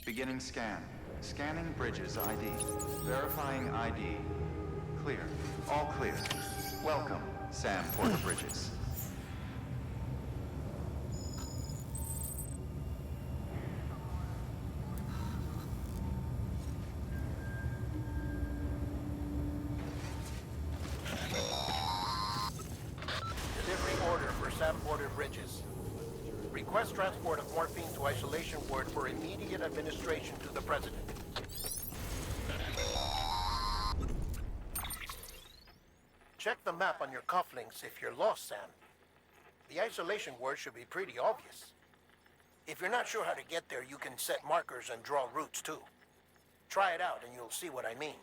Beginning scan. Scanning bridges ID. Verifying ID. Clear. All clear. Welcome, Sam Porter Bridges. Delivery order for Sam Porter Bridges. Request transport of morphine to isolation ward for immediate administration to the President. Check the map on your cufflinks if you're lost, Sam. The isolation word should be pretty obvious. If you're not sure how to get there, you can set markers and draw routes too. Try it out and you'll see what I mean.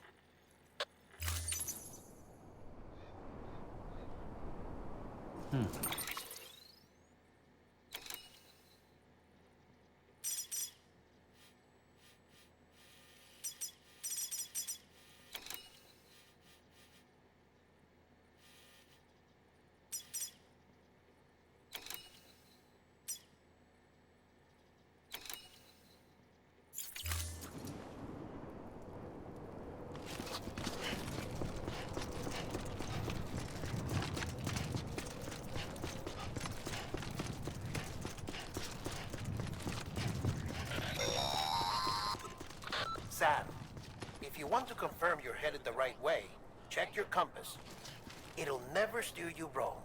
Sam, if you want to confirm you're headed the right way, check your compass. It'll never steer you wrong.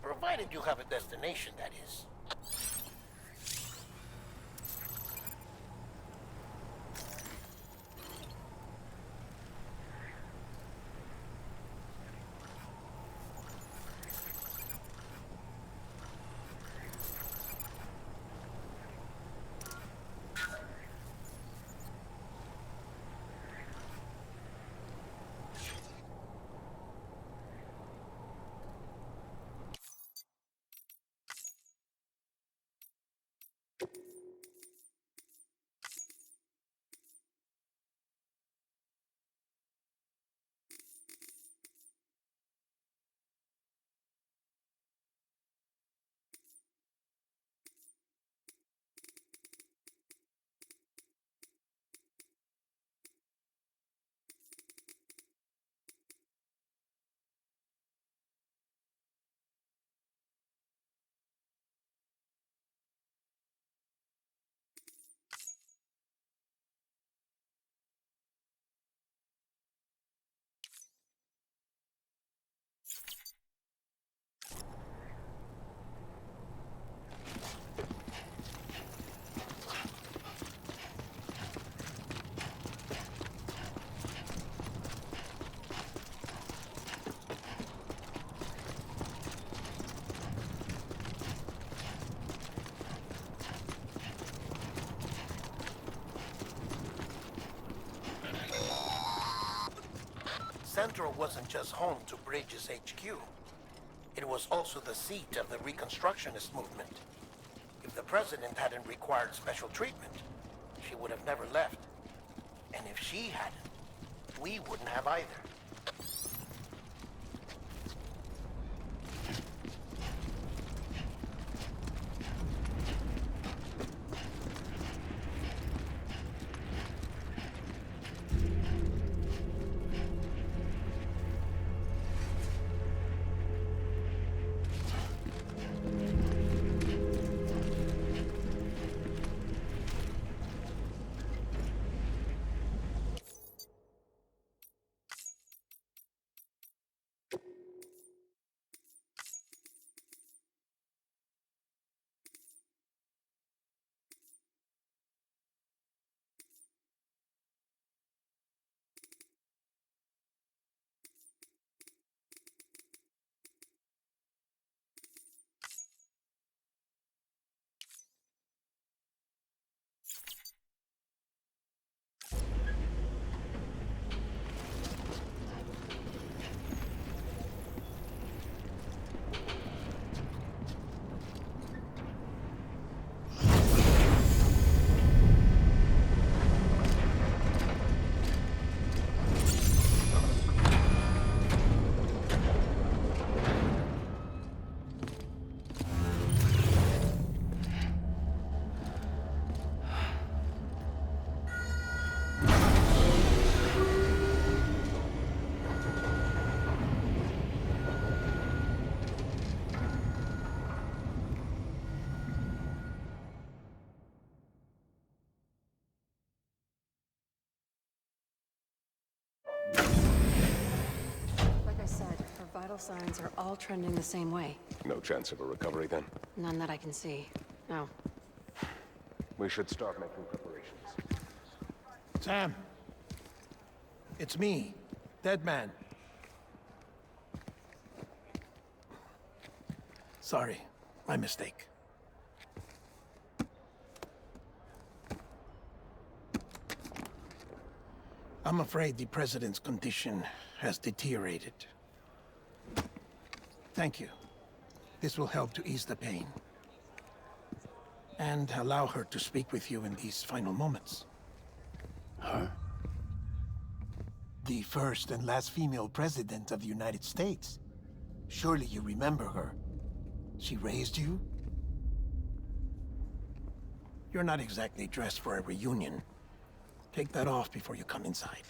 Provided you have a destination, that is. Central wasn't just home to Bridges HQ. It was also the seat of the Reconstructionist movement. If the President hadn't required special treatment, she would have never left. And if she hadn't, we wouldn't have either. vital signs are all trending the same way. No chance of a recovery then? None that I can see. No. We should start making preparations. Sam. It's me, Dead Man. Sorry, my mistake. I'm afraid the President's condition has deteriorated. Thank you. This will help to ease the pain. And allow her to speak with you in these final moments. Her? The first and last female president of the United States. Surely you remember her. She raised you? You're not exactly dressed for a reunion. Take that off before you come inside.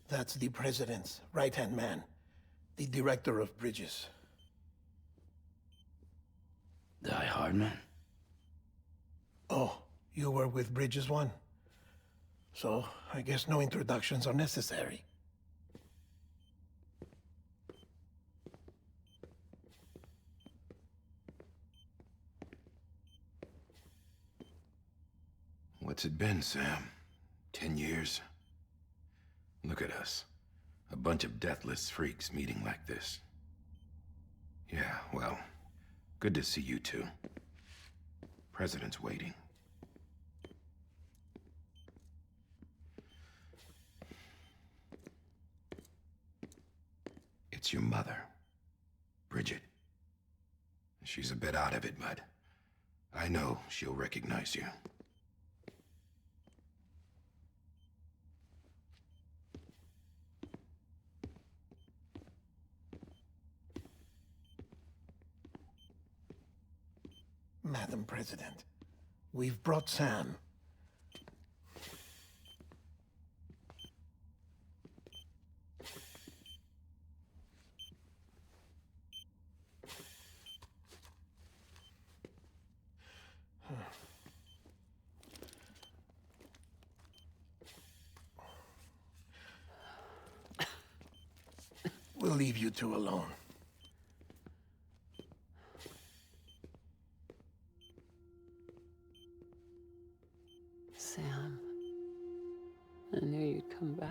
That's the President's right-hand man, the Director of Bridges. Die Hard man? Oh, you were with Bridges 1? So, I guess no introductions are necessary. What's it been, Sam? 10 years? Look at us. A bunch of deathless freaks meeting like this. Yeah, well, good to see you two. President's waiting. It's your mother, Bridget. She's a bit out of it, but I know she'll recognize you. Madam President, we've brought Sam. We'll leave you two alone. Sam, I knew you'd come back.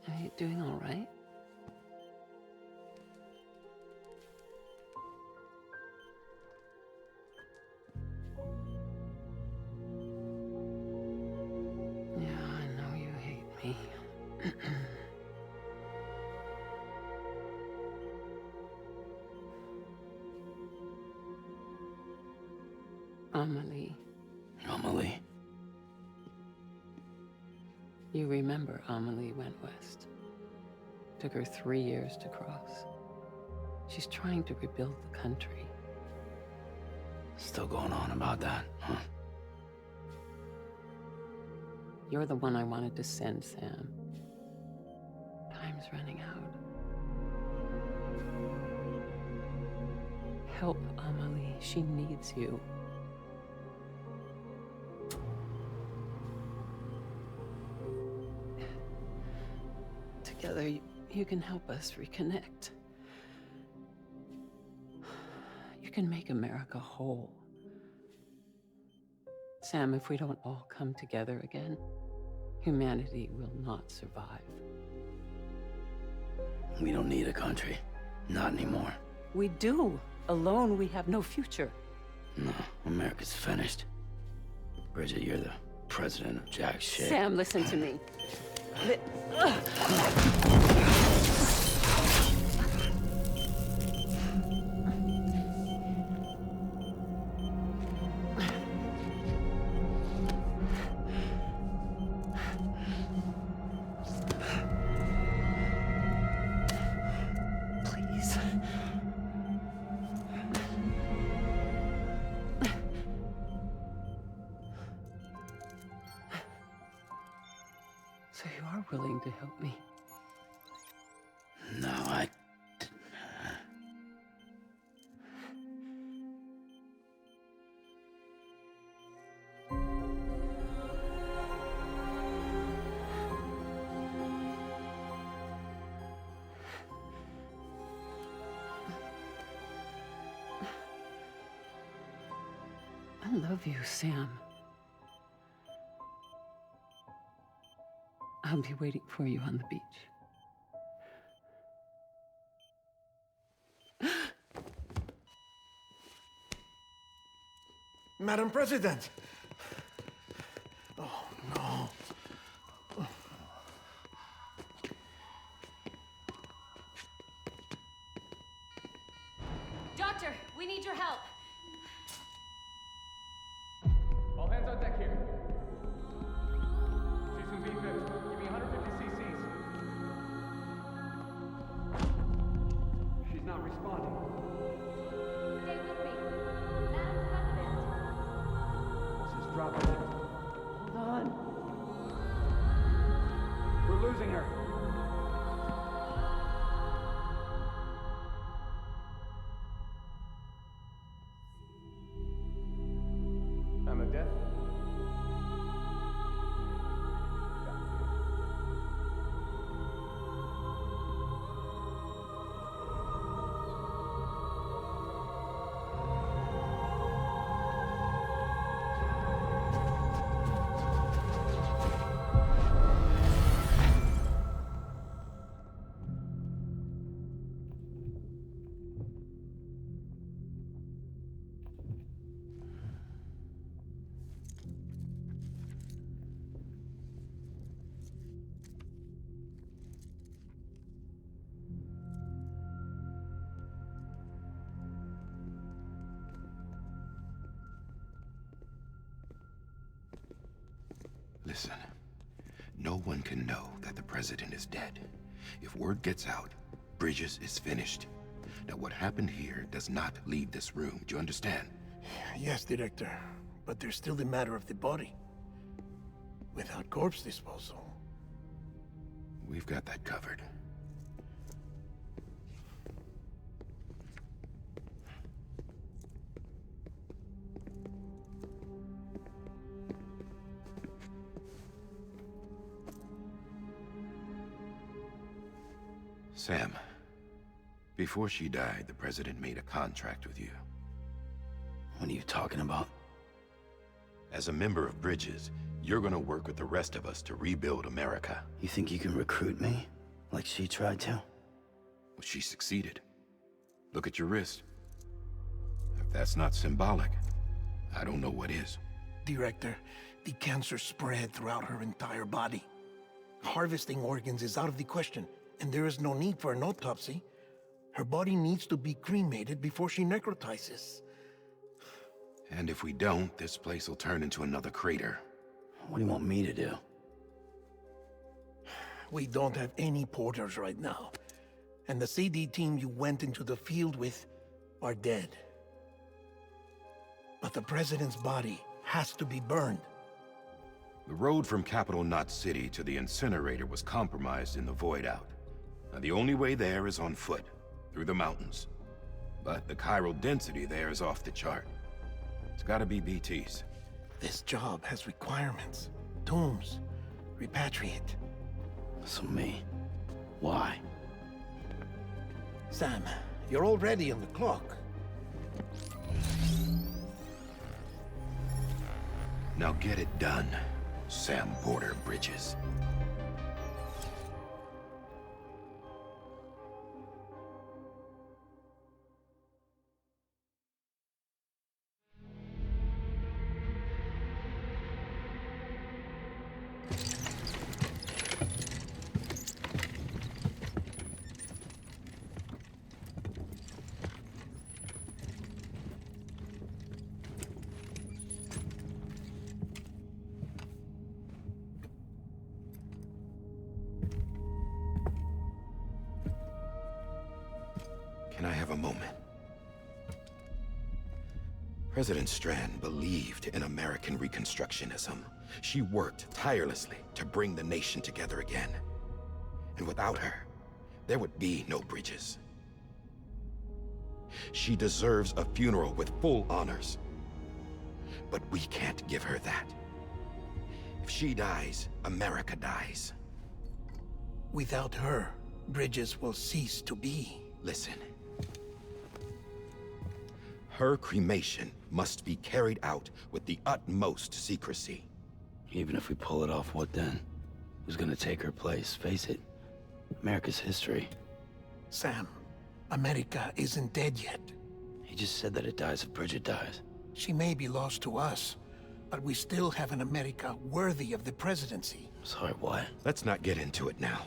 Are you doing all right? Yeah, I know you hate me. Amelie. Amelie? You remember Amelie went west. Took her 3 years to cross. She's trying to rebuild the country. Still going on about that, huh? You're the one I wanted to send, Sam. Time's running out. Help Amelie. She needs you. together, you can help us reconnect. You can make America whole. Sam, if we don't all come together again, humanity will not survive. We don't need a country. Not anymore. We do. Alone, we have no future. No, America's finished. Bridget, you're the president of jack shit. Sam, listen to me. Please. So you are willing to help me? No, I love you, Sam. I'll be waiting for you on the beach. Madam President! Oh, no. Doctor, we need your help. All hands on deck here. Season B-5, give me 150 cc's. She's not responding. Stay with me. Madam President. This is dropping. Hold on. We're losing her. I'm a death. Listen, no one can know that the president is dead. If word gets out, Bridges is finished. Now, what happened here does not leave this room. Do you understand? Yes, Director. But there's still the matter of the body. Without corpse disposal. We've got that covered. Sam, before she died, the president made a contract with you. what are you talking about? As a member of Bridges, you're gonna work with the rest of us to rebuild America. You think you can recruit me? Like she tried to? Well, she succeeded. Look at your wrist. If that's not symbolic, I don't know what is. Director, the cancer spread throughout her entire body. Harvesting organs is out of the question, and there is no need for an autopsy. Her body needs to be cremated before she necrotizes. And if we don't, this place will turn into another crater. What do you want me to do? We don't have any porters right now. And the CD team you went into the field with are dead. But the president's body has to be burned. The road from Capital Knot City to the incinerator was compromised in the void out. Now, the only way there is on foot, through the mountains. But the chiral density there is off the chart. It's gotta be BTs. This job has requirements. Tombs. Repatriate. So me. Why? Sam, you're already on the clock. Now get it done, Sam Porter Bridges. Can I have a moment? President Strand believed in American Reconstructionism. She worked tirelessly to bring the nation together again. And without her, there would be no Bridges. She deserves a funeral with full honors. But we can't give her that. If she dies, America dies. Without her, Bridges will cease to be. Listen. Her cremation must be carried out with the utmost secrecy. Even if we pull it off, what then? Who's gonna take her place? Face it, America's history. Sam, America isn't dead yet. He just said that it dies if Bridget dies. She may be lost to us, but we still have an America worthy of the presidency. Sorry, what? Let's not get into it now.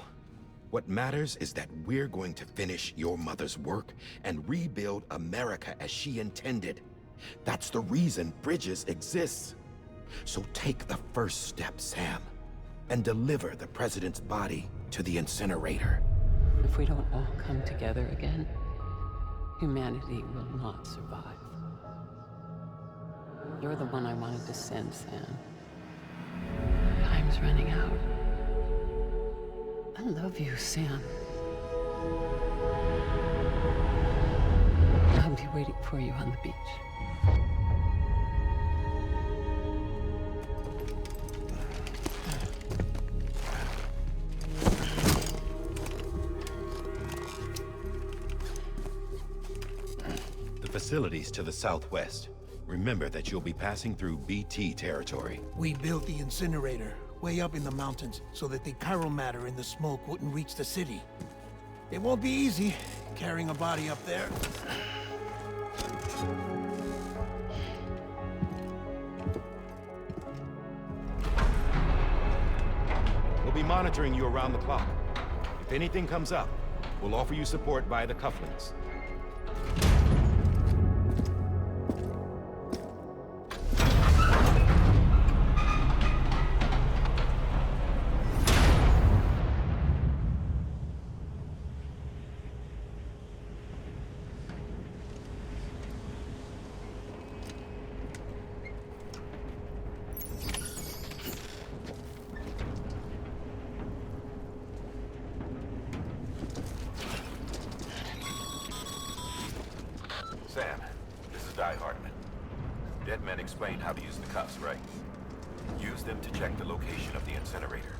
What matters is that we're going to finish your mother's work and rebuild America as she intended. That's the reason Bridges exists. So take the first step, Sam, and deliver the president's body to the incinerator. If we don't all come together again, humanity will not survive. You're the one I wanted to send, Sam. Time's running out. I love you, Sam. I'll be waiting for you on the beach. The facilities to the southwest. Remember that you'll be passing through BT territory. We built the incinerator way up in the mountains so that the chiral matter in the smoke wouldn't reach the city. It won't be easy carrying a body up there. We'll be monitoring you around the clock. If anything comes up, we'll offer you support via the cufflinks. Sam, this is Di Hartman. Dead men explained how to use the cuffs, right? Use them to check the location of the incinerator.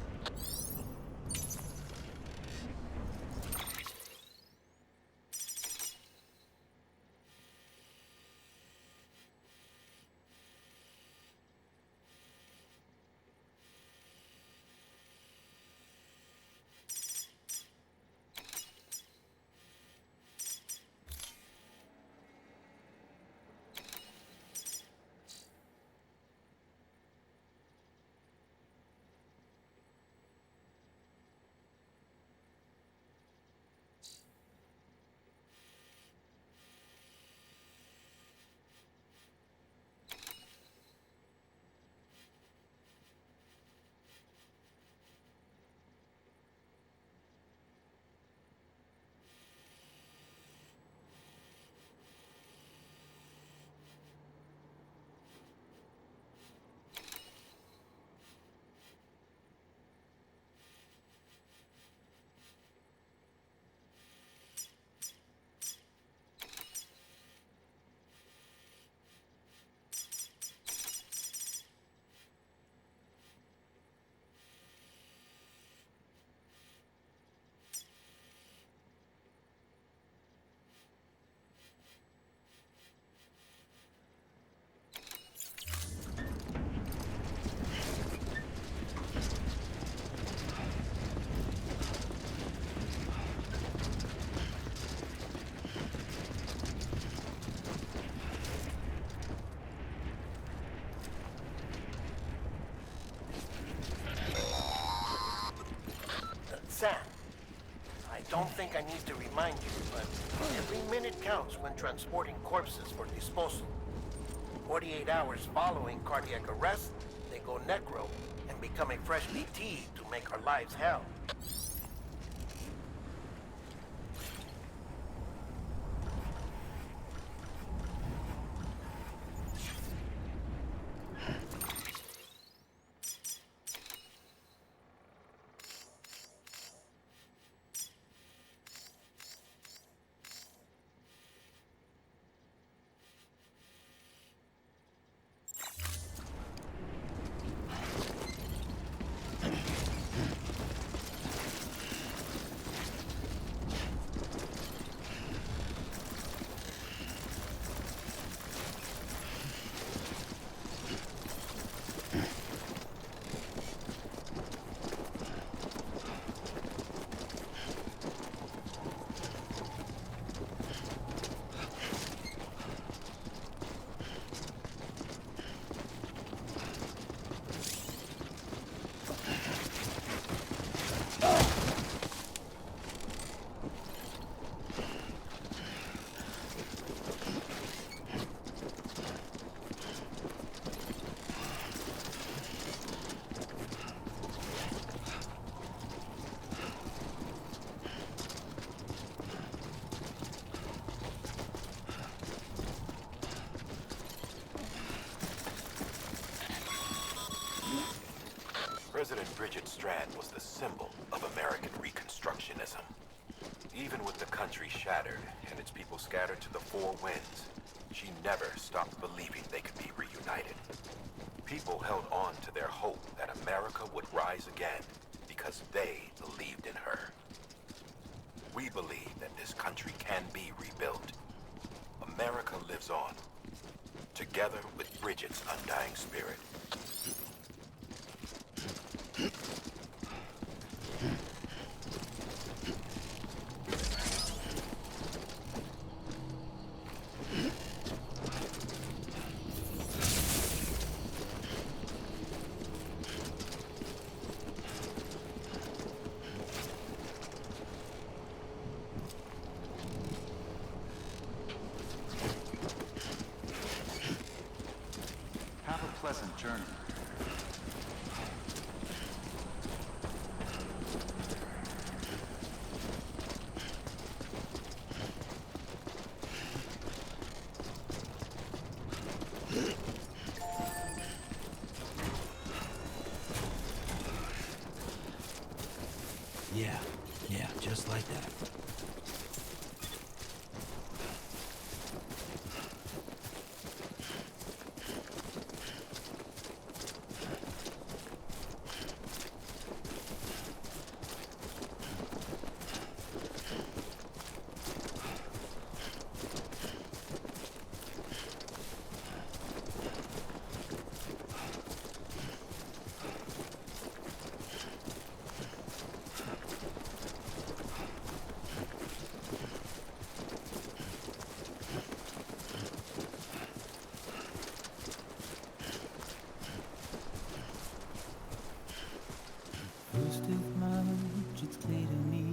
don't think I need to remind you, but every minute counts when transporting corpses for disposal. 48 hours following cardiac arrest, they go necro and become a fresh BT to make our lives hell. President Bridget Strand was the symbol of American Reconstructionism. Even with the country shattered and its people scattered to the four winds, she never stopped believing they could be reunited. People held on to their hope that America would rise again because they believed in her. We believe that this country can be rebuilt. America lives on, together with Bridget's undying spirit. Have a pleasant journey. Yeah, just like that. First of March, it's clear to me.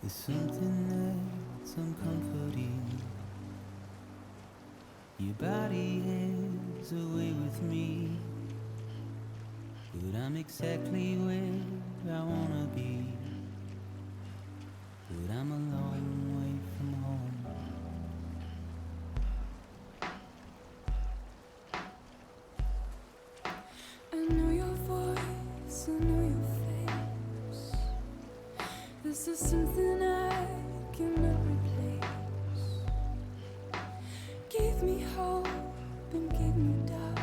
There's something that's uncomforting. Your body is away with me, but I'm exactly where I wanna be. But I'm a long way from home. I know your voice, I know your face. This is something I cannot replace. Gave me hope and gave me doubt.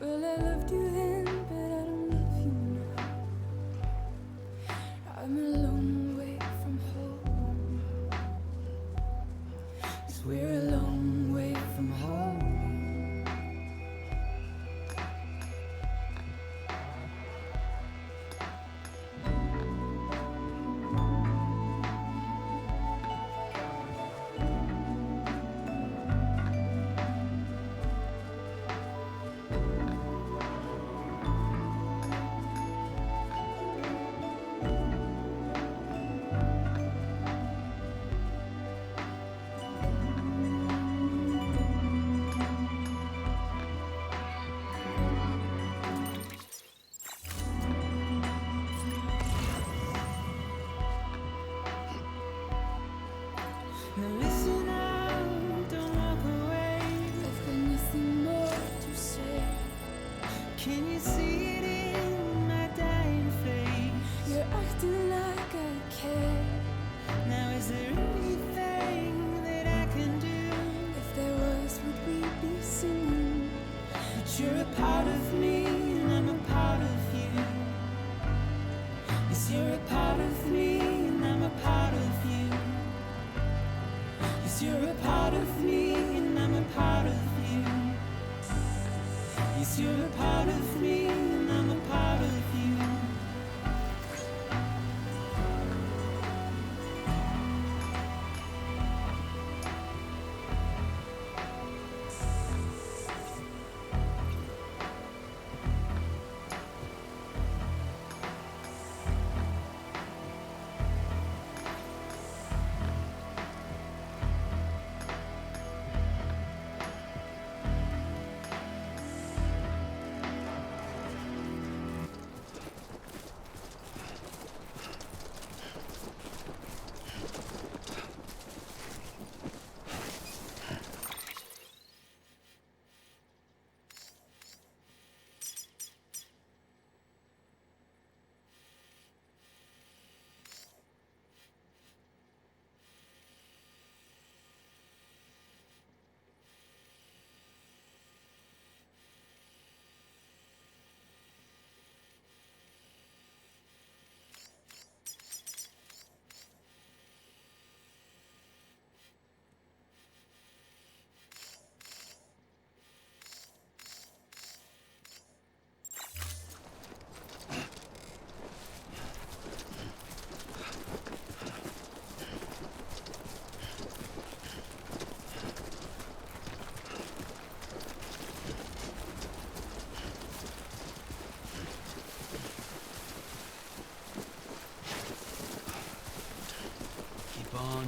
Well, I loved you then, but I don't love you now. we're a long way from home. Now listen out, don't walk away. I've got nothing more to say. Can you see it in my dying face? You're acting like I care. Now is there anything that I can do? If there was, would we be singing? But you're a part of me and I'm a part of you. Yes, you're a part of me and I'm a part of you. Yes, you're a part of me and I'm a part of you. Yes, you're a part of me and I'm a part of you.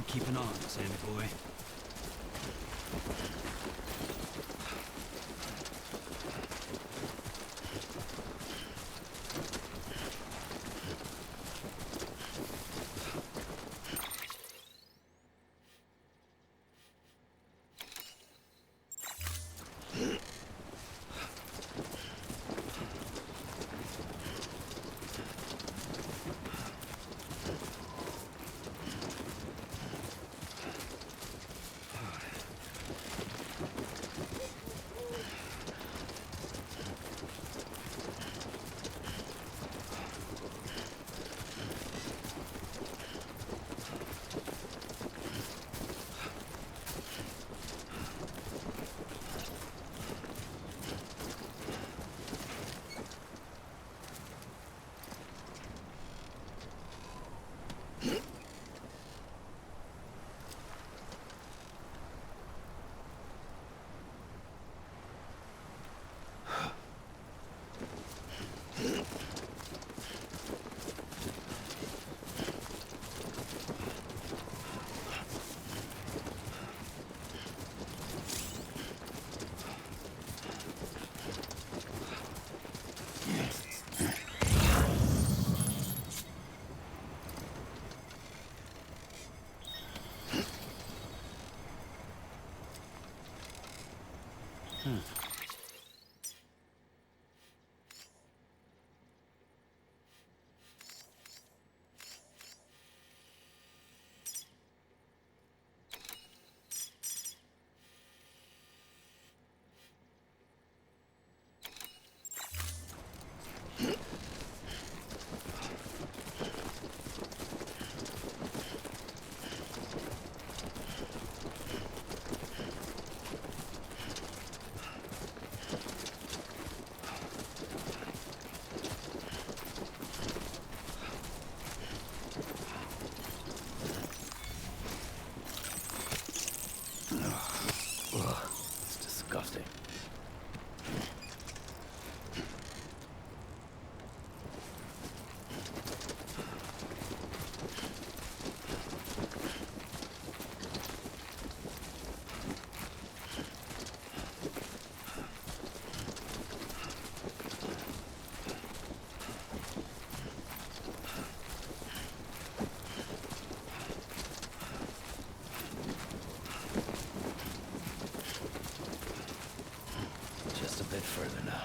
Keeping on, Sammy boy. Ugh, it's disgusting. Just a bit further now.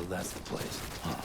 that's the place, huh?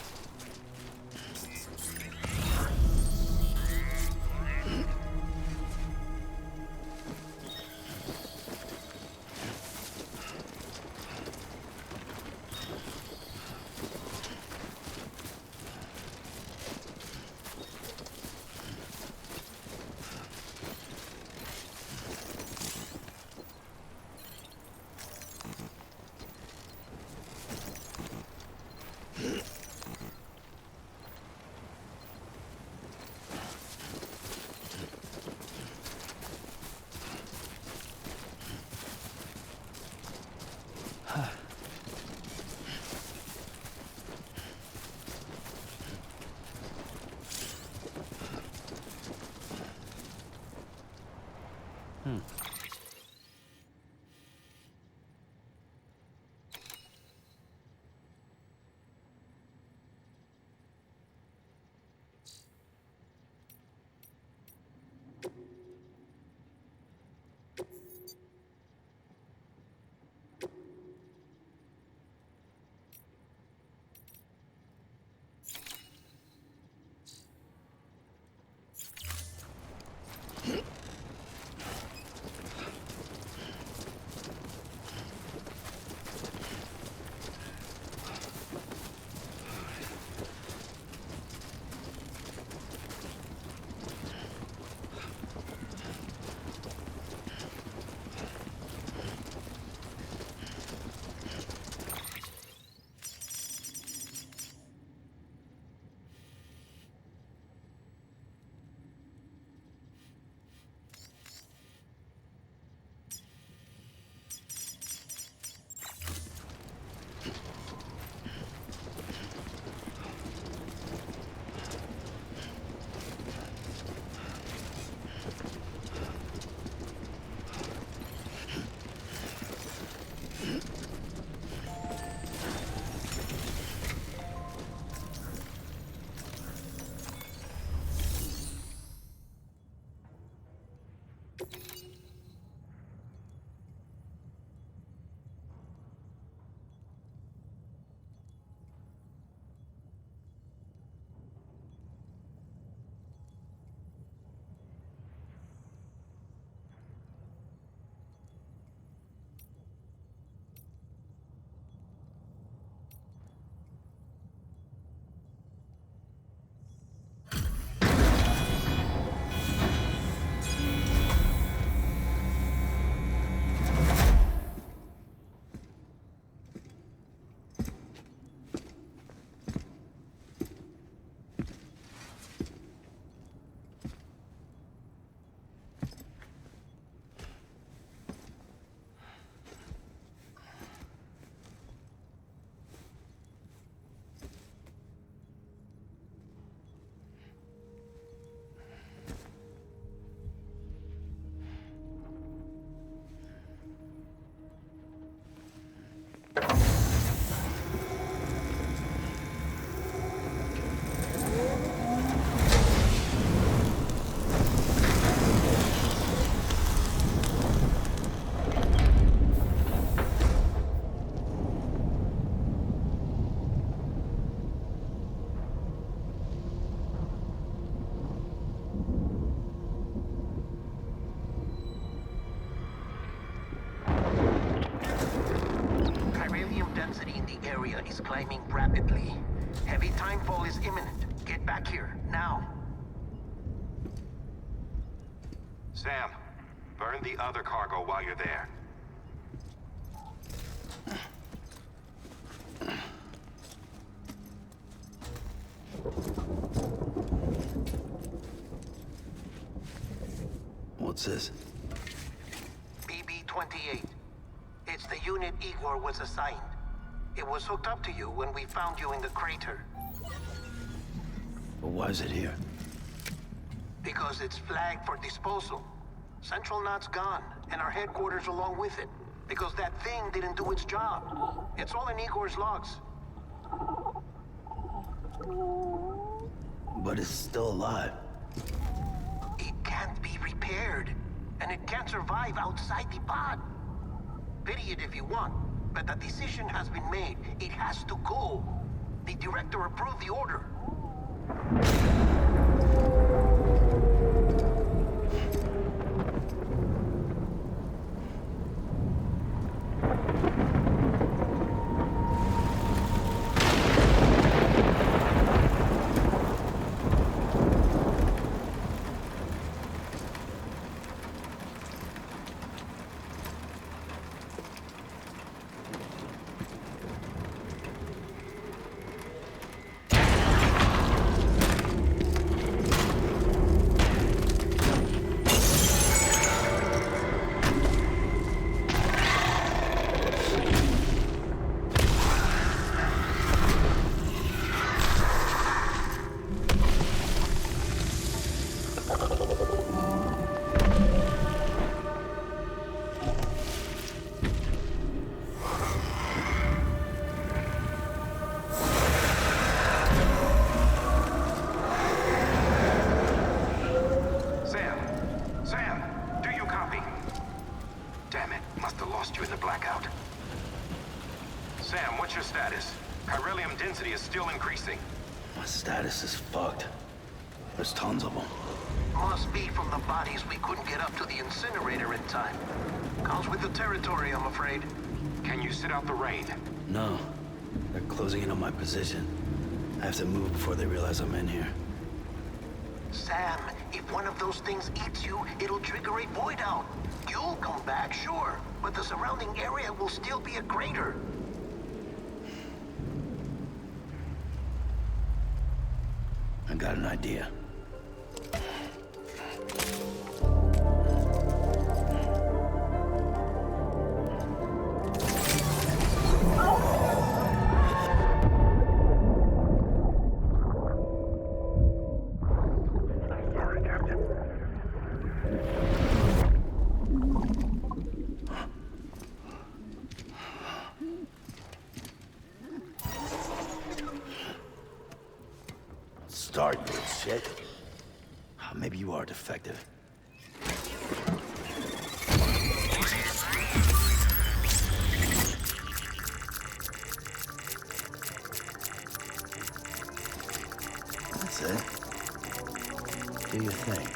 is climbing rapidly. Heavy timefall is imminent. Get back here, now. Sam, burn the other cargo while you're there. What's this? BB-28. It's the unit Igor was assigned. It was hooked up to you when we found you in the crater. But why is it here? Because it's flagged for disposal. Central Knot's gone, and our headquarters along with it. Because that thing didn't do its job. It's all in Igor's logs. But it's still alive. It can't be repaired, and it can't survive outside the pod. Pity it if you want, but the decision has been made. It has to go. The director approved the order. My status is fucked. There's tons of them. Must be from the bodies we couldn't get up to the incinerator in time. Comes with the territory, I'm afraid. Can you sit out the rain? No. They're closing in on my position. I have to move before they realize I'm in here. Sam, if one of those things eats you, it'll trigger a void out. You'll come back, sure, but the surrounding area will still be a crater. I got an idea. Start, you shit. Maybe you are defective. That's it. Do your thing.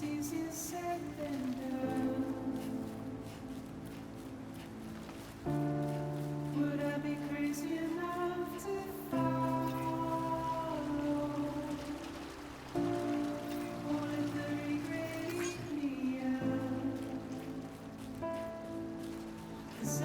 It's easier said than done. Would I be crazy enough to follow? Or let the regret eat me up? 'Cause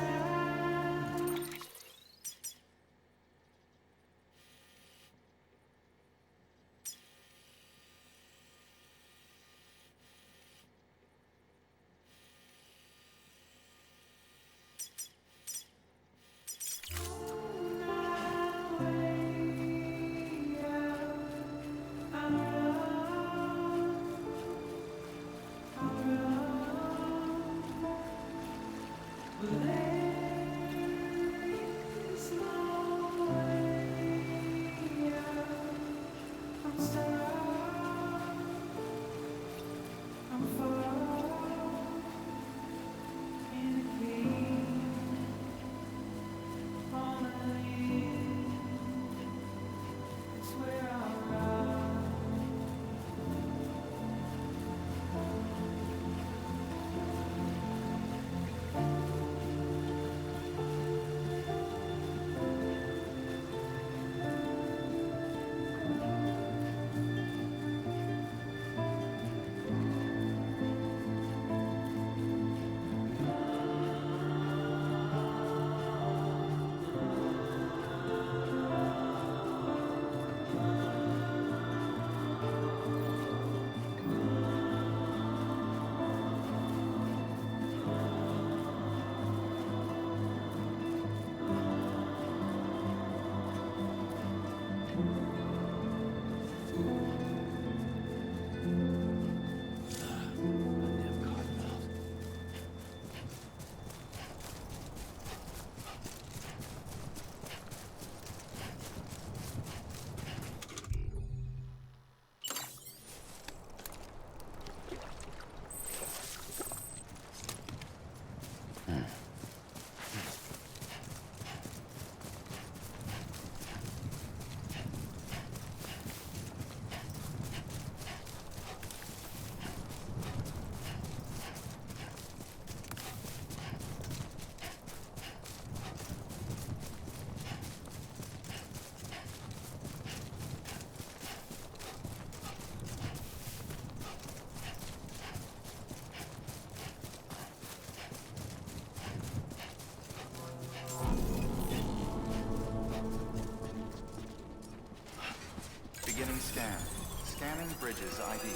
Beginning scan. Scanning bridges ID.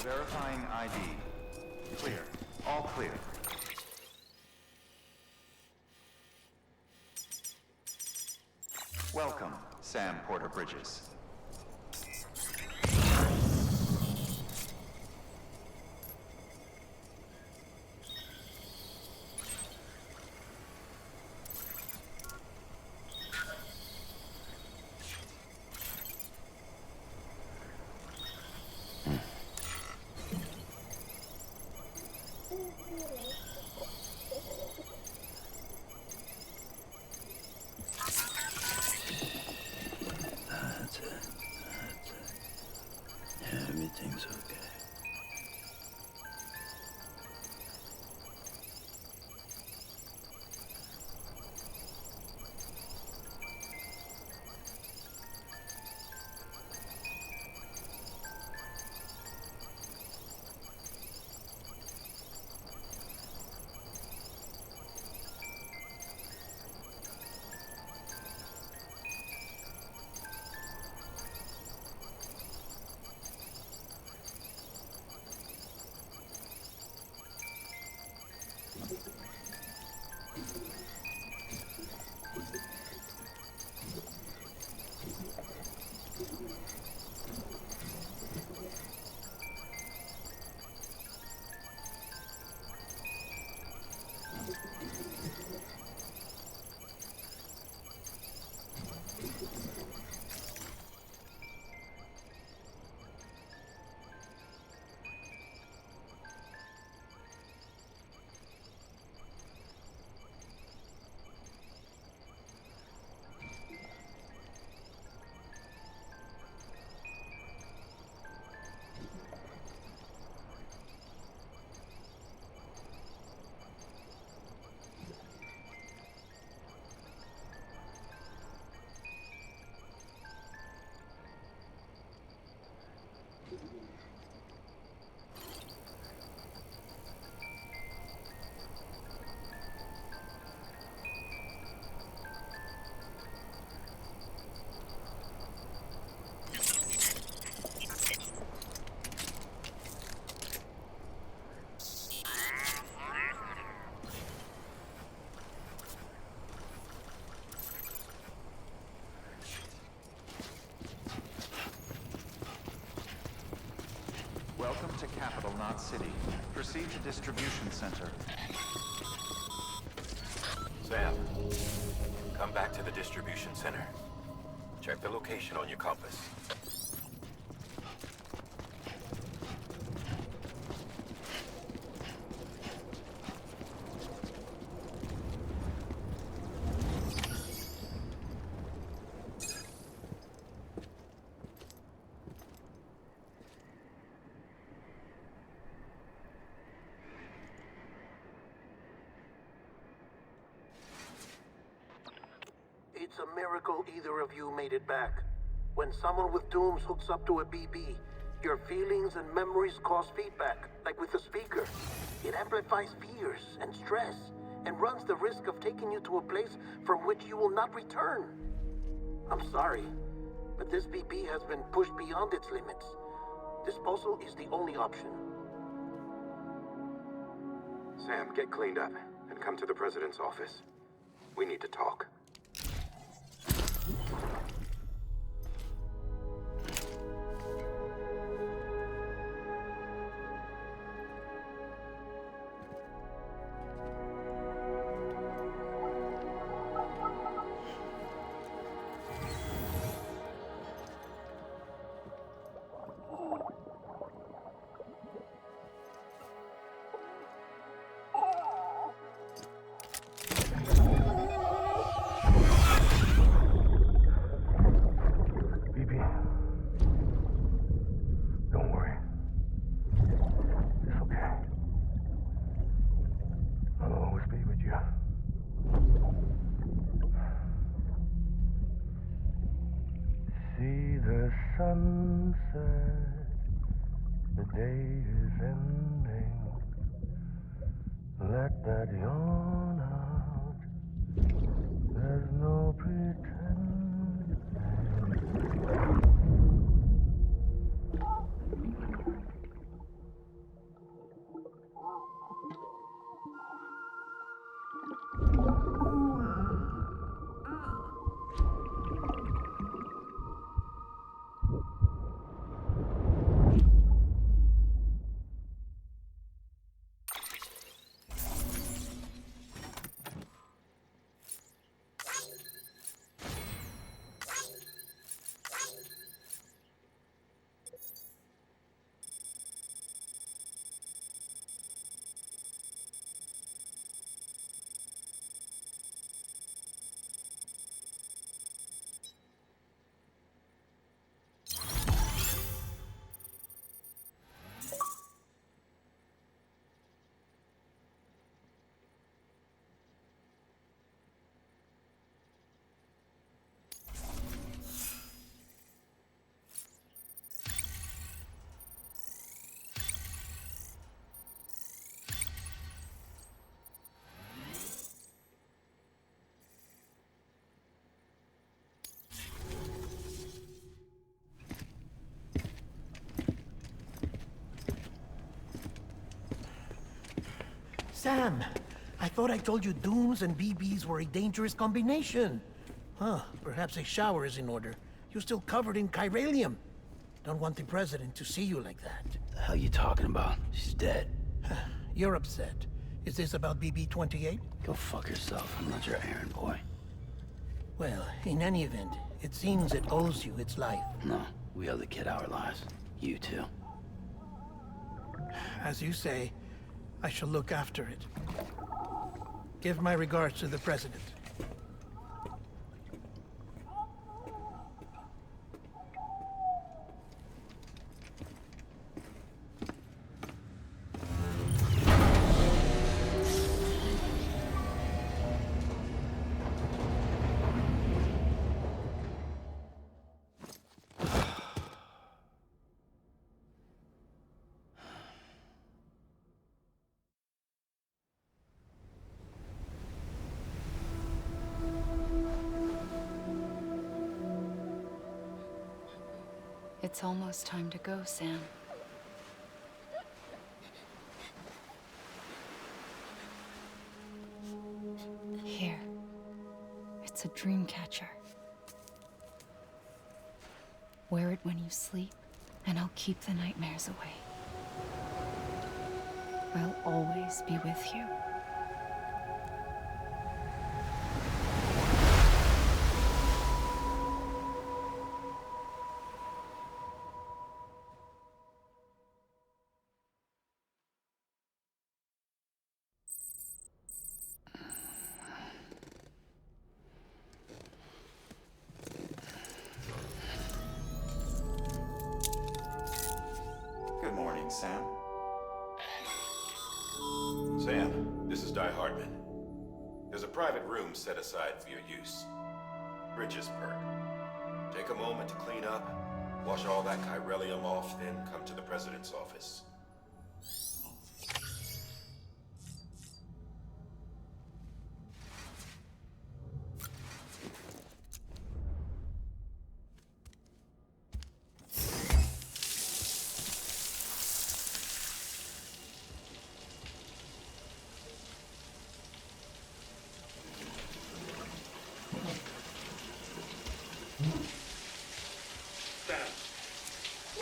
Verifying ID. Clear. All clear. Welcome, Sam Porter Bridges. That's it. capital, not city. Proceed to distribution center. Sam, come back to the distribution center. Check the location on your compass. It's a miracle either of you made it back. When someone with dooms hooks up to a BB, your feelings and memories cause feedback, like with the speaker. It amplifies fears and stress, and runs the risk of taking you to a place from which you will not return. I'm sorry, but this BB has been pushed beyond its limits. Disposal is the only option. Sam, get cleaned up and come to the president's office. We need to talk. Sunset, the day is ending. Let that yawn out. There's no pretending. Sam, I thought I told you dooms and BBs were a dangerous combination. Huh, perhaps a shower is in order. You're still covered in chiralium. Don't want the president to see you like that. The hell you talking about? She's dead. You're upset. Is this about BB-28? Go fuck yourself. I'm not your errand boy. Well, in any event, it seems it owes you its life. No, we owe the kid our lives. You too. As you say, I shall look after it. Give my regards to the president. It's almost time to go, Sam. Here. It's a dream catcher. Wear it when you sleep, and I'll keep the nightmares away. I'll always be with you. Good morning, Sam. Sam, this is Di Hardman. There's a private room set aside for your use. Bridges perk. Take a moment to clean up, wash all that chiralium off, then come to the President's office.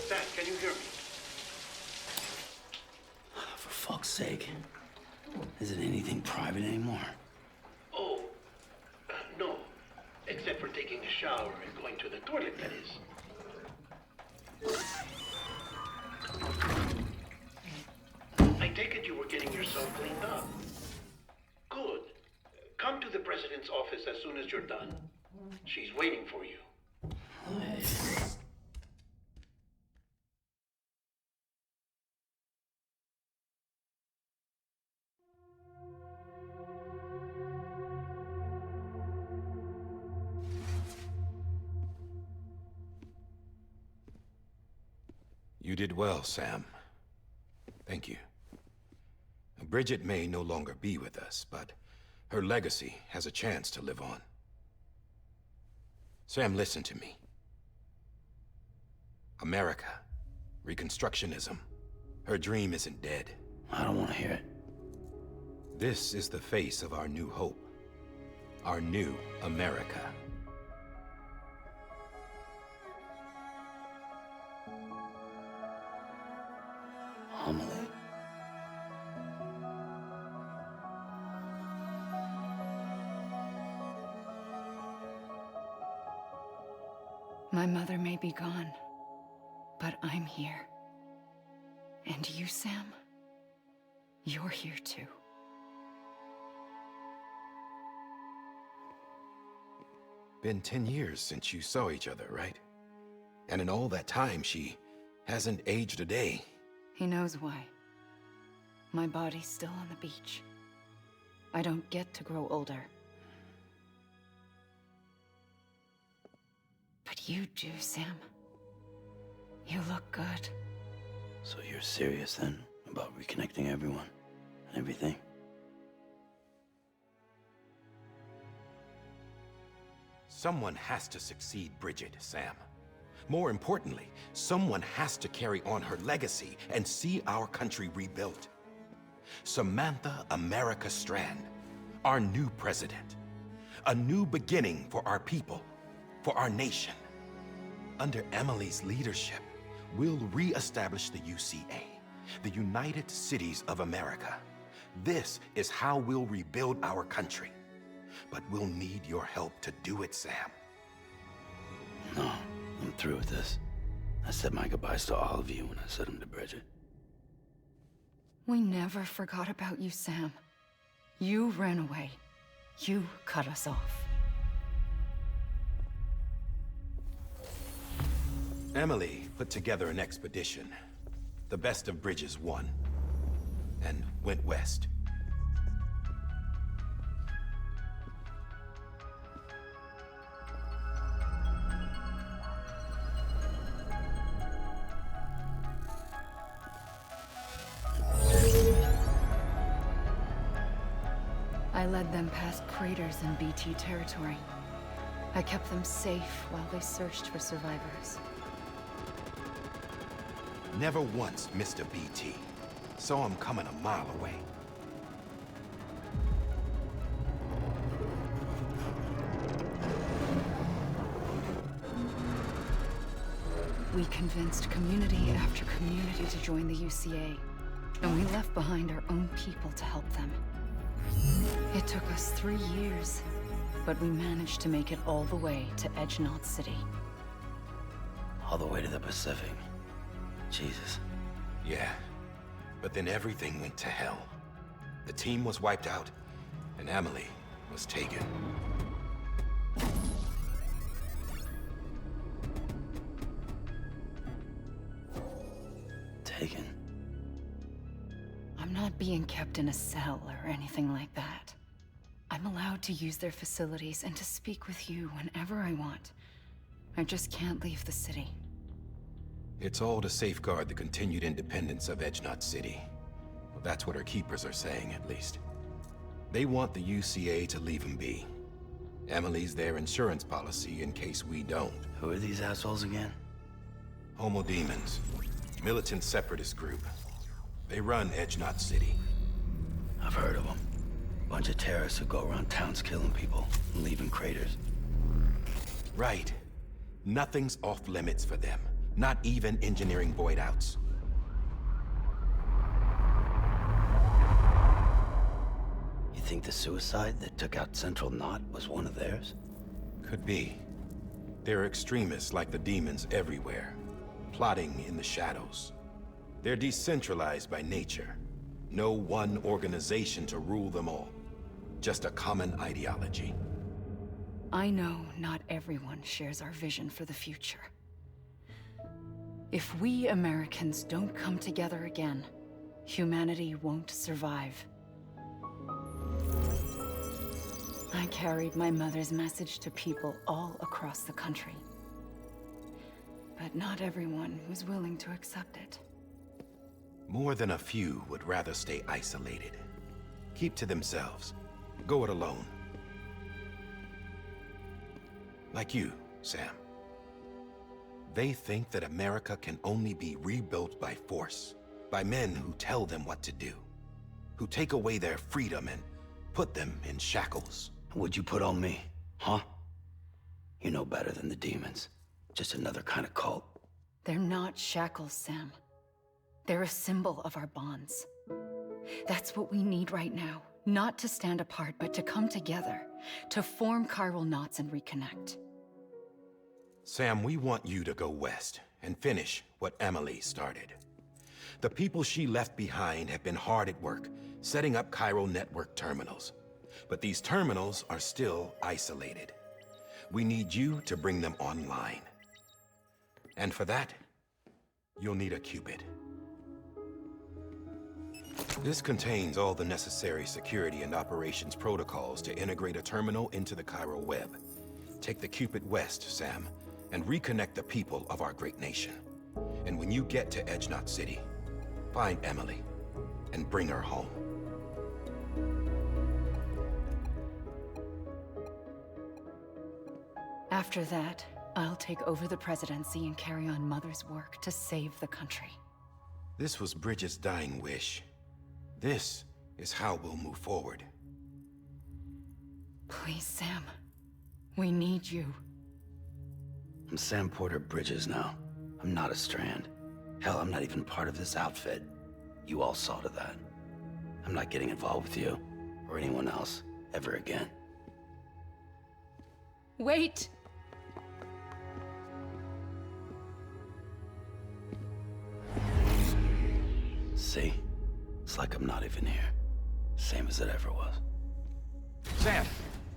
Sam, can you hear me? For fuck's sake. Isn't anything private anymore? Oh, no. Except for taking a shower and going to the toilet, that is. I take it you were getting yourself cleaned up. Good. Come to the President's office as soon as you're done. She's waiting for you. You did well, Sam. Thank you. Bridget may no longer be with us, but her legacy has a chance to live on. Sam, listen to me. America, Reconstructionism, her dream isn't dead. I don't want to hear it. This is the face of our new hope. Our new America. Amelie. My mother may be gone, but I'm here. And you, Sam, you're here too. Been 10 years since you saw each other, right? And in all that time, she hasn't aged a day. He knows why. My body's still on the beach. I don't get to grow older. But you do, Sam. You look good. So you're serious then about reconnecting everyone and everything? Someone has to succeed Bridget, Sam. More importantly, someone has to carry on her legacy and see our country rebuilt. Samantha America Strand, our new president. A new beginning for our people, for our nation. Under Emily's leadership, we'll re-establish the UCA, the United Cities of America. This is how we'll rebuild our country. But we'll need your help to do it, Sam. No, I'm through with this. I said my goodbyes to all of you when I said them to Bridget. We never forgot about you, Sam. You ran away. You cut us off. Emily put together an expedition. The best of Bridges won. And went west. I led them past craters in BT territory. I kept them safe while they searched for survivors. Never once missed a BT. Saw him coming a mile away. We convinced community after community to join the UCA. And we left behind our own people to help them. It took us 3 years, but we managed to make it all the way to Edge Knot City. All the way to the Pacific. Jesus. Yeah, but then everything went to hell. The team was wiped out, and Emily was taken. Taken? I'm not being kept in a cell or anything like that. I'm allowed to use their facilities and to speak with you whenever I want. I just can't leave the city. It's all to safeguard the continued independence of Edge Knot City. Well, that's what our keepers are saying, at least. They want the UCA to leave them be. Emily's their insurance policy in case we don't. Who are these assholes again? Homo Demons. Militant separatist group. They run Edge Knot City. I've heard of them. Bunch of terrorists who go around towns killing people and leaving craters. Right. Nothing's off limits for them. Not even engineering void outs. You think the suicide that took out Central Knot was one of theirs? Could be. There are extremists like the demons everywhere, plotting in the shadows. They're decentralized by nature. No one organization to rule them all. Just a common ideology. I know not everyone shares our vision for the future. If we Americans don't come together again, humanity won't survive. I carried my mother's message to people all across the country. But not everyone was willing to accept it. More than a few would rather stay isolated. Keep to themselves. Go it alone. Like you, Sam. They think that America can only be rebuilt by force, by men who tell them what to do, who take away their freedom and put them in shackles. What'd you put on me, huh? You know better than the demons. Just another kind of cult. They're not shackles, Sam. They're a symbol of our bonds. That's what we need right now. Not to stand apart, but to come together, to form chiral knots and reconnect. Sam, we want you to go west and finish what Emily started. The people she left behind have been hard at work, setting up chiral network terminals. But these terminals are still isolated. We need you to bring them online. And for that, you'll need a Cupid. This contains all the necessary security and operations protocols to integrate a terminal into the chiral web. Take the Cupid west, Sam, and reconnect the people of our great nation. And when you get to Edge Knot City, find Emily and bring her home. After that, I'll take over the presidency and carry on Mother's work to save the country. This was Bridget's dying wish. This is how we'll move forward. Please, Sam. We need you. I'm Sam Porter Bridges now. I'm not a Strand. Hell, I'm not even part of this outfit. You all saw to that. I'm not getting involved with you, or anyone else, ever again. Wait! See? It's like I'm not even here. Same as it ever was. Sam!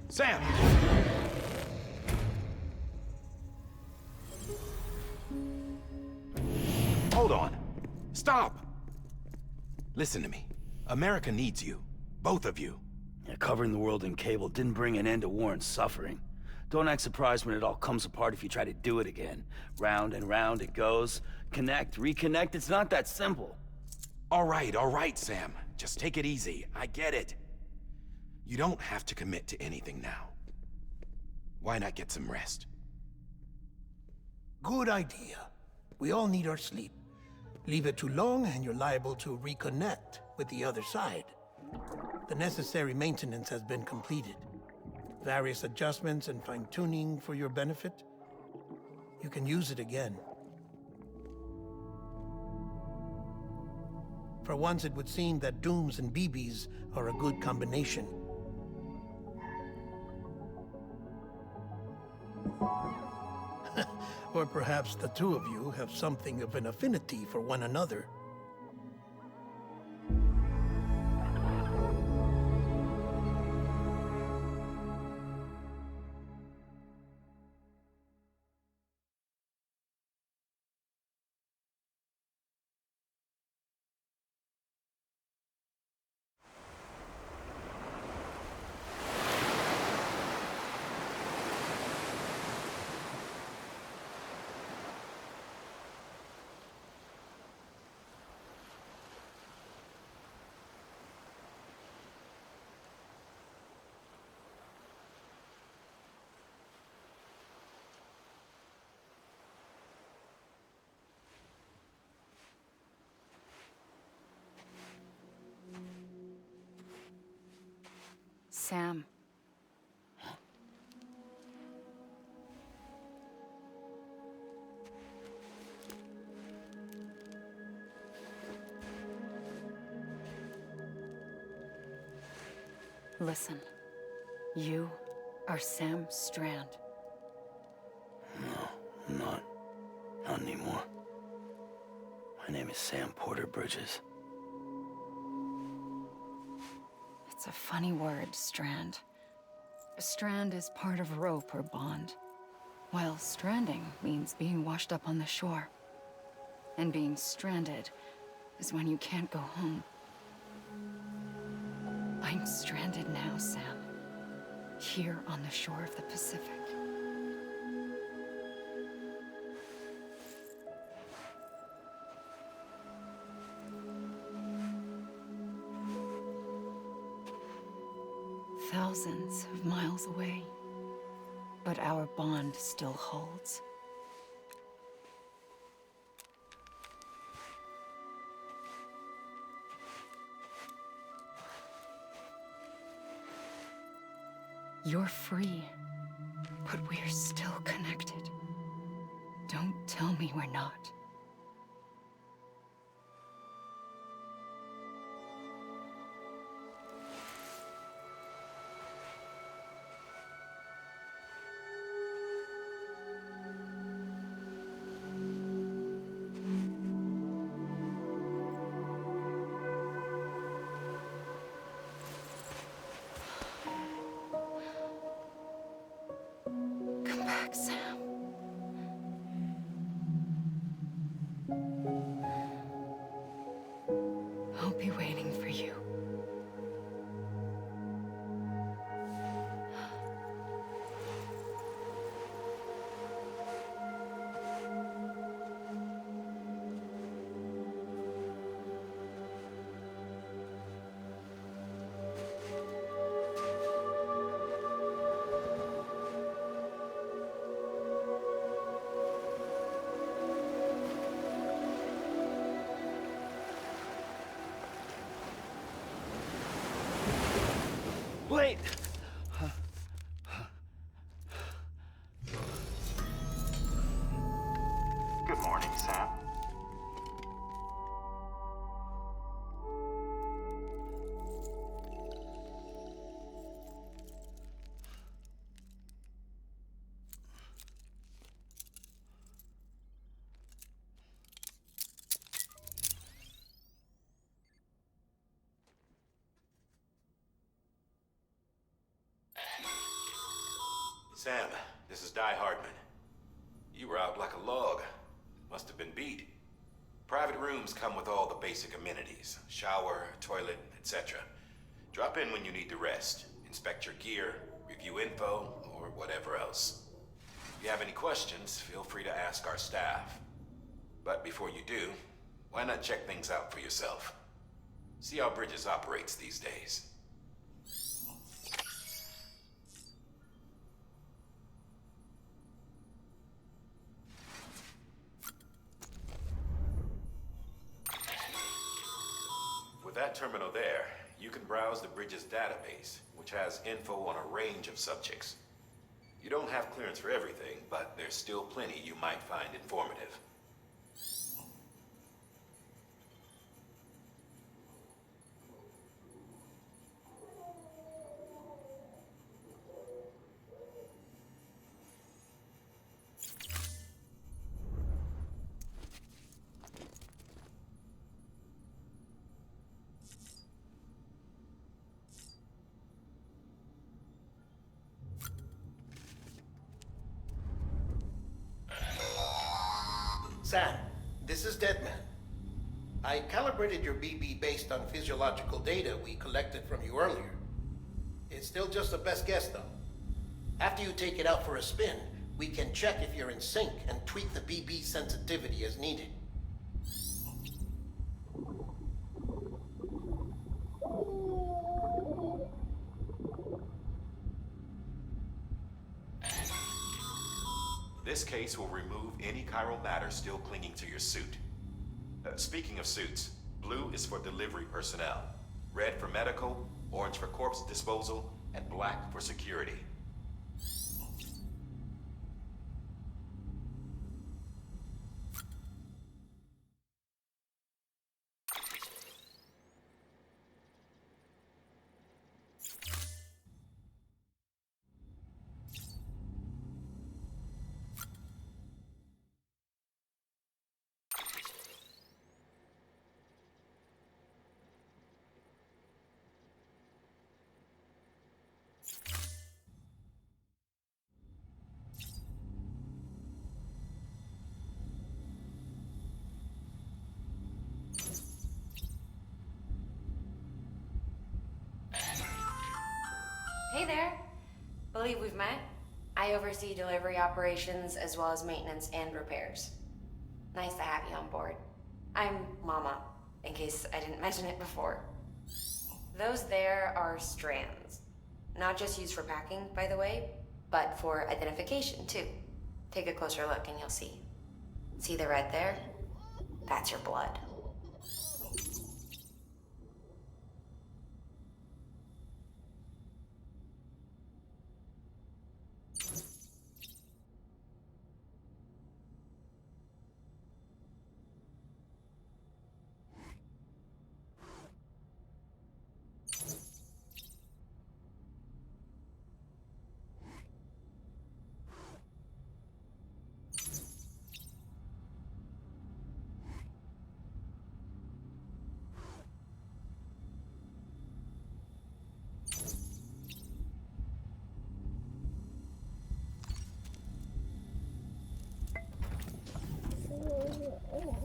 Sam! Hold on. Stop! Listen to me. America needs you. Both of you. Yeah, covering the world in cable didn't bring an end to war and suffering. Don't act surprised when it all comes apart if you try to do it again. Round and round it goes. Connect, reconnect, it's not that simple. All right, Sam. Just take it easy. I get it. You don't have to commit to anything now. Why not get some rest? Good idea. We all need our sleep. Leave it too long and you're liable to reconnect with the other side. The necessary maintenance has been completed. Various adjustments and fine-tuning for your benefit. You can use it again. For once, it would seem that Dooms and BBs are a good combination. Or perhaps the two of you have something of an affinity for one another. Sam. Listen. You are Sam Strand. No, I'm not. Not anymore. My name is Sam Porter Bridges. It's a funny word, strand. A strand is part of rope or bond, while stranding means being washed up on the shore. And being stranded is when you can't go home. I'm stranded now, Sam. Here on the shore of the Pacific. Thousands of miles away, but our bond still holds. You're free, but we're still connected. Don't tell me we're not. Come back, Sam. I'll be waiting for you. Wait! Good morning, Sam. Sam, this is Die Hardman. You were out like a log. Must have been beat. Private rooms come with all the basic amenities. Shower, toilet, etc. Drop in when you need to rest. Inspect your gear, review info, or whatever else. If you have any questions, feel free to ask our staff. But before you do, why not check things out for yourself? See how Bridges operates these days. With that terminal there, you can browse the Bridges database, which has info on a range of subjects. You don't have clearance for everything, but there's still plenty you might find informative. Sam, this is Deadman. I calibrated your BB based on physiological data we collected from you earlier. It's still just a best guess, though. After you take it out for a spin, we can check if you're in sync and tweak the BB sensitivity as needed. This case will remove any chiral matter still clinging to your suit. Speaking of suits, blue is for delivery personnel, red for medical, orange for corpse disposal, and black for security. Hey there. Believe we've met. I oversee delivery operations as well as maintenance and repairs. Nice to have you on board. I'm Mama, in case I didn't mention it before. Those there are strands. Not just used for packing, by the way, but for identification too. Take a closer look and you'll see. See the red there? That's your blood.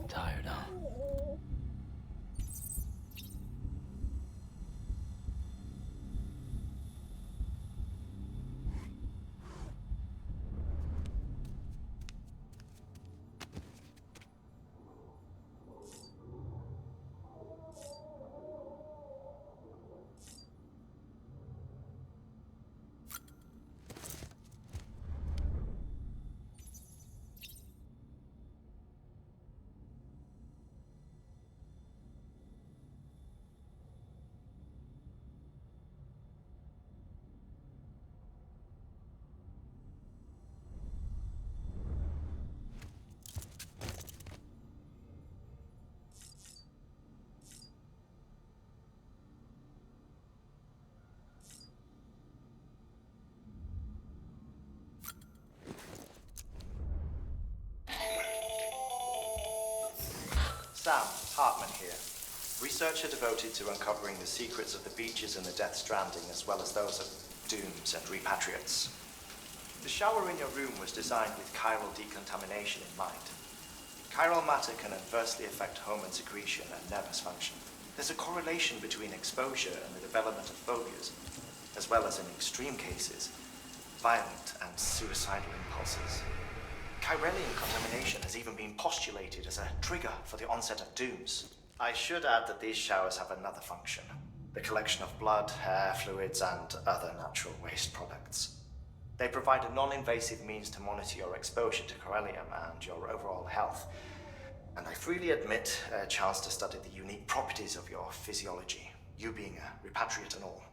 Tired, huh? Sam, Hartman here. Researcher devoted to uncovering the secrets of the beaches and the Death Stranding, as well as those of dooms and repatriates. The shower in your room was designed with chiral decontamination in mind. Chiral matter can adversely affect hormone secretion and nervous function. There's a correlation between exposure and the development of phobias, as well as in extreme cases, violent and suicidal impulses. Chiralian contamination has even been postulated as a trigger for the onset of dooms. I should add that these showers have another function: the collection of blood, hair, fluids, and other natural waste products. They provide a non-invasive means to monitor your exposure to chiralium and your overall health. And I freely admit a chance to study the unique properties of your physiology, you being a repatriate and all.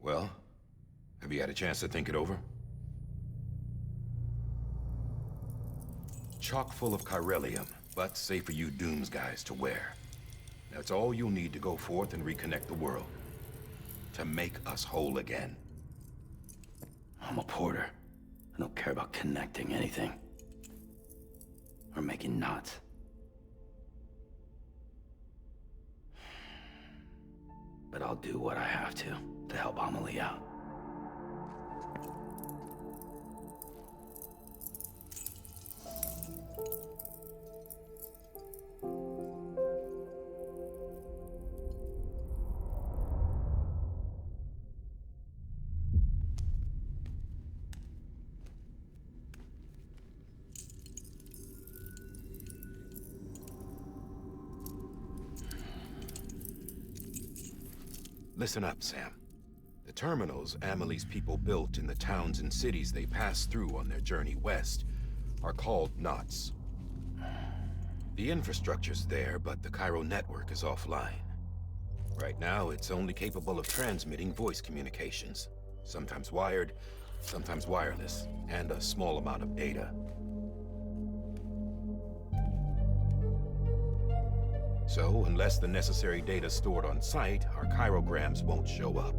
Well, have you had a chance to think it over? Chock full of chiralium, but safe for you Dooms guys to wear. That's all you'll need to go forth and reconnect the world. To make us whole again. I'm a porter. I don't care about connecting anything. Or making knots. But I'll do what I have to help Amelie out. Listen up, Sam. The terminals Amelie's people built in the towns and cities they passed through on their journey west are called knots. The infrastructure's there, but the Cairo network is offline. Right now, it's only capable of transmitting voice communications, sometimes wired, sometimes wireless, and a small amount of data. So, unless the necessary data stored on site, our chirograms won't show up.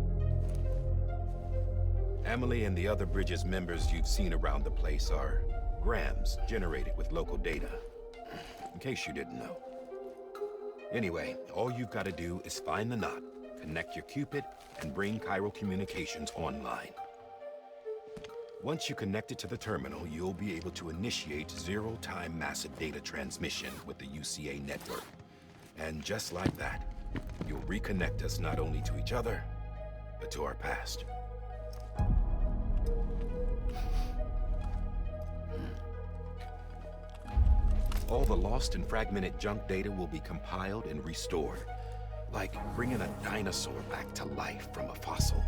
Amelie and the other Bridges members you've seen around the place are grams generated with local data, in case you didn't know. Anyway, all you've got to do is find the knot, connect your Cupid, and bring Cairo communications online. Once you connect it to the terminal, you'll be able to initiate zero-time massive data transmission with the UCA network. And just like that, you'll reconnect us not only to each other, but to our past. All the lost and fragmented junk data will be compiled and restored, like bringing a dinosaur back to life from a fossil.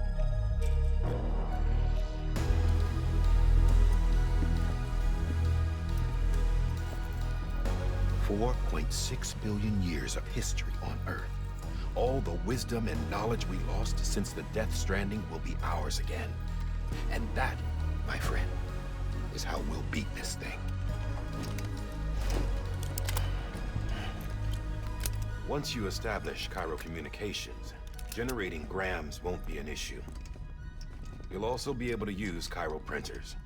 $4.6 billion years of history on Earth. All the wisdom and knowledge we lost since the Death Stranding will be ours again. And that, my friend, is how we'll beat this thing. Once you establish Cairo communications, generating grams won't be an issue. You'll also be able to use Cairo printers.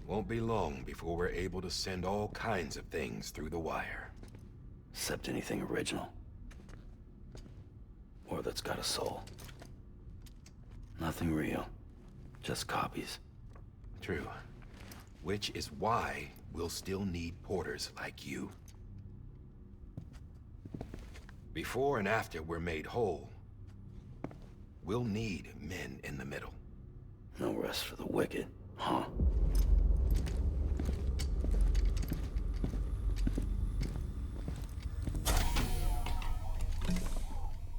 Won't be long before we're able to send all kinds of things through the wire. Except anything original. Or that's got a soul. Nothing real. Just copies. True. Which is why we'll still need porters like you. Before and after we're made whole, we'll need men in the middle. No rest for the wicked, huh?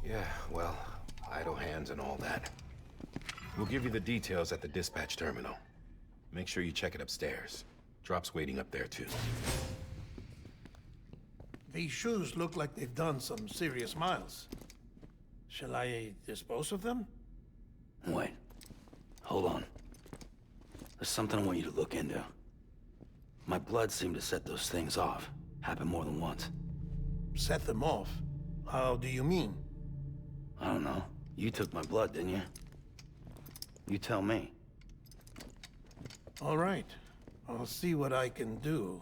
Yeah, well, idle hands and all that. We'll give you the details at the dispatch terminal. Make sure you check it upstairs. Drop's waiting up there, too. These shoes look like they've done some serious miles. Shall I dispose of them? Wait. Hold on. There's something I want you to look into. My blood seemed to set those things off. Happened more than once. Set them off? How do you mean? I don't know. You took my blood, didn't you? You tell me. All right. I'll see what I can do.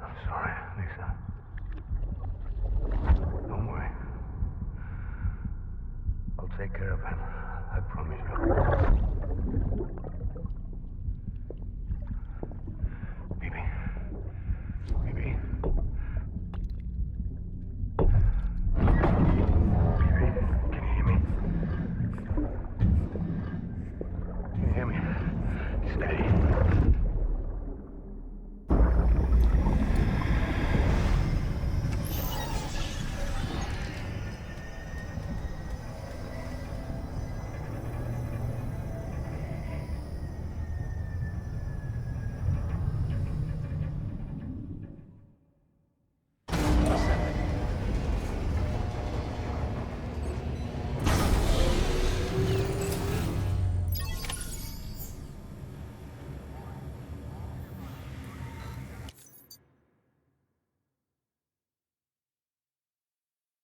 I'm sorry, Lisa. Don't worry. I'll take care of him. I promise you.